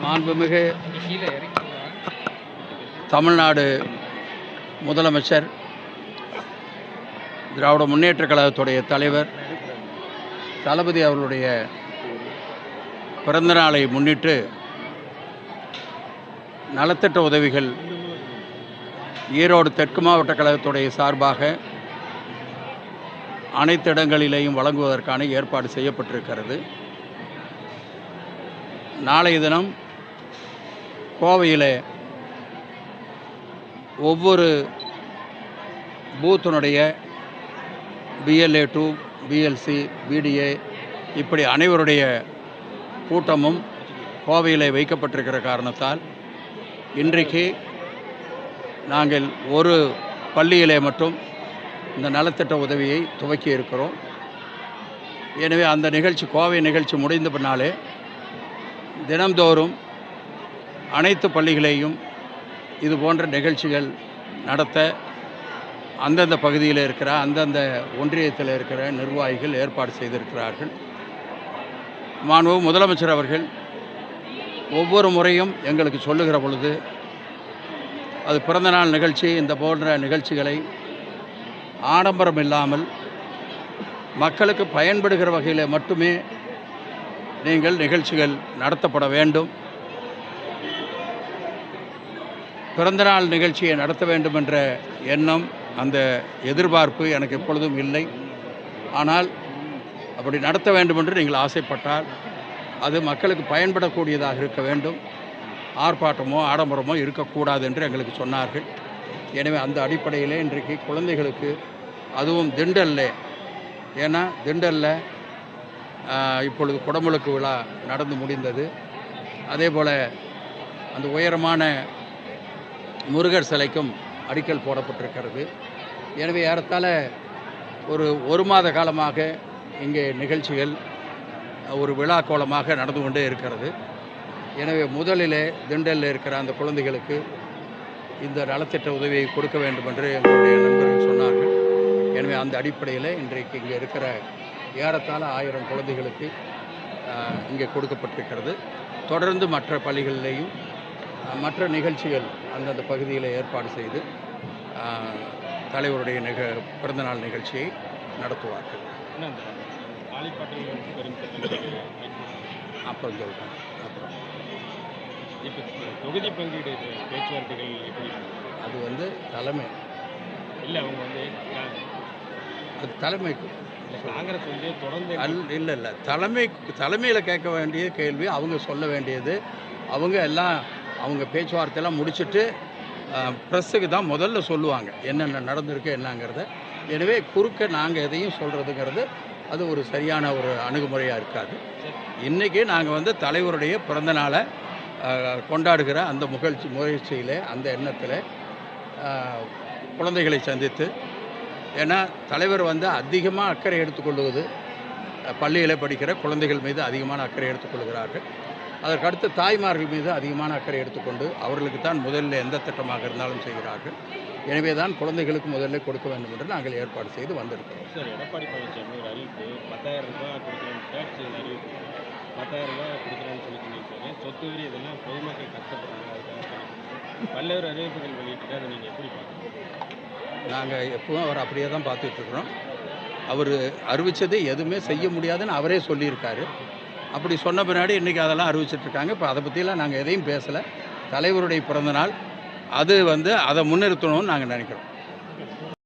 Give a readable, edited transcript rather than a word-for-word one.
மாண்புமிகு தமிழ்நாடு முதலமைச்சர், திராவிட முன்னேற்றக் கழகத்துடைய தலைவர் தளபதி அவர்களுடைய பிறந்தநாளை முன்னிட்டு நலத்திட்ட உதவிகள் ஈரோடு தெற்கு மாவட்ட கழகத்துடைய சார்பாக அனைத்து இடங்களிலேயும் வழங்குவதற்கான ஏற்பாடு செய்யப்பட்டிருக்கிறது. நாளைய தினம் கோவையில் ஒவ்வொரு பூத்தினுடைய BLA 2, BLC, BDA இப்படி அனைவருடைய கூட்டமும் கோவையில் வைக்கப்பட்டிருக்கிற காரணத்தால் இன்றைக்கு நாங்கள் ஒரு பள்ளியிலே மட்டும் இந்த நலத்திட்ட உதவியை துவக்கி இருக்கிறோம். எனவே அந்த நிகழ்ச்சி, கோவை நிகழ்ச்சி முடிந்த பின்னாலே தினந்தோறும் அனைத்து பள்ளிகளையும் இது போன்ற நிகழ்ச்சிகள் நடத்த அந்தந்த பகுதியில் இருக்கிற அந்தந்த ஒன்றியத்தில் இருக்கிற நிர்வாகிகள் ஏற்பாடு செய்திருக்கிறார்கள். மாண்புமிகு முதலமைச்சர் அவர்கள் ஒவ்வொரு முறையும் எங்களுக்கு சொல்லுகிற பொழுது அது பிறந்தநாள் நிகழ்ச்சி, இந்த போன்ற நிகழ்ச்சிகளை ஆடம்பரம் இல்லாமல் மக்களுக்கு பயன்படுகிற வகையில் மட்டுமே நீங்கள் நிகழ்ச்சிகள் நடத்தப்பட வேண்டும், பிறந்தநாள் நிகழ்ச்சியை நடத்த வேண்டும் என்ற எண்ணம், அந்த எதிர்பார்ப்பு எனக்கு எப்பொழுதும் இல்லை. ஆனால் அப்படி நடத்த வேண்டும் என்று நீங்கள் ஆசைப்பட்டால் அது மக்களுக்கு பயன்படக்கூடியதாக இருக்க வேண்டும், ஆர்ப்பாட்டமோ ஆடம்பரமோ இருக்கக்கூடாது என்று எங்களுக்கு சொன்னார்கள். எனவே அந்த அடிப்படையிலே இன்றைக்கு குழந்தைகளுக்கு, அதுவும் திண்டல்ல, ஏன்னா திண்டலில் இப்பொழுது குடமுழுக்கு விழா நடந்து முடிந்தது. அதே போல் அந்த உயரமான முருகர் சிலைக்கும் அடிக்கல் போடப்பட்டிருக்கிறது. எனவே ஏறத்தாழ ஒரு மாத காலமாக இங்கே நிகழ்ச்சிகள் ஒரு விழா கோலமாக நடந்து கொண்டே இருக்கிறது. எனவே முதலிலே திண்டலில் இருக்கிற அந்த குழந்தைகளுக்கு இந்த நலத்திட்ட உதவியை கொடுக்க வேண்டும் என்று எங்களுடைய நண்பர்கள் சொன்னார்கள். எனவே அந்த அடிப்படையில் இன்றைக்கு இங்கே இருக்கிற ஏறத்தாழ 1000 குழந்தைகளுக்கு இங்கே கொடுக்கப்பட்டிருக்கிறது. தொடர்ந்து மற்ற பள்ளிகளிலேயும் மற்ற நிகழ்ச்சிகள் அந்தந்த பகுதியில் ஏற்பாடு செய்து தலைவருடைய பிறந்தநாள் நிகழ்ச்சியை நடத்துவார்கள். அப்புறம் சொல்கிறேன். அப்புறம் இப்போ தொகுதி பங்கீடு பேச்சுவார்த்தைகள் எப்படி? அது தலைமை இல்லை, அவங்க அது தலைமைக்கு காங்கிரஸ் தொடர்ந்து இல்லை தலைமையில் கேட்க வேண்டிய கேள்வி, அவங்க சொல்ல வேண்டியது, அவங்க எல்லாம் அவங்க பேச்சுவார்த்தையெல்லாம் முடிச்சுட்டு ப்ரெஸ்ஸுக்கு தான் முதல்ல சொல்லுவாங்க என்னென்ன நடந்திருக்கு என்னங்கிறத. எனவே குறுக்க நாங்கள் எதையும் சொல்கிறதுங்கிறது அது ஒரு சரியான ஒரு அணுகுமுறையாக இருக்காது. இன்றைக்கி நாங்கள் தலைவருடைய பிறந்தநாளை கொண்டாடுகிற அந்த முயற்சியில், அந்த எண்ணத்தில் குழந்தைகளை சந்தித்து, ஏன்னா தலைவர் அதிகமாக அக்கறை எடுத்துக்கொள்வது பள்ளியில் படிக்கிற குழந்தைகள் மீது அதிகமான அக்கறை எடுத்துக்கொள்கிறார்கள். அதற்கடுத்து தாய்மார்கள் மீது அதிகமான அக்கறை எடுத்துக்கொண்டு அவர்களுக்கு தான் முதலில் எந்த திட்டமாக இருந்தாலும் செய்கிறார்கள். எனவே தான் குழந்தைகளுக்கு முதல்ல கொடுக்க வேண்டும் என்று நாங்கள் ஏற்பாடு செய்து வந்திருக்கிறோம். சார், எடப்பாடி பழனிசாமி ஒரு அறிவிப்பு 10,000 ரூபாய் கொடுக்குறேன்னு டேக்ஸ் அறிவிப்பு 10,000 ரூபாய் கொடுக்குறேன்னு சொல்லி சொல்லியிருக்காங்க. சொத்து வரி இதெல்லாம் பொதுமக்கள் கஷ்டப்படுறாங்க, அதுக்காக பல்வேறு அறிவிப்புகள் வெளியிட்டு அதை நீங்கள் எப்படி பார்க்குறீங்க? நாங்கள் எப்பவும் அவர் அப்படியே தான் பார்த்துட்ருக்குறோம். அவர் அறிவித்தது எதுவுமே செய்ய முடியாதுன்னு அவரே சொல்லியிருக்காரு. அப்படி சொன்ன பின்னாடி இன்றைக்கி அதெல்லாம் அறிவிச்சிட்ருக்காங்க. இப்போ அதை பற்றிலாம் நாங்கள் எதையும் பேசலை. தலைவருடைய பிறந்தநாள் அது அதை முன்னிறுத்தணும்னு நாங்கள் நினைக்கிறோம்.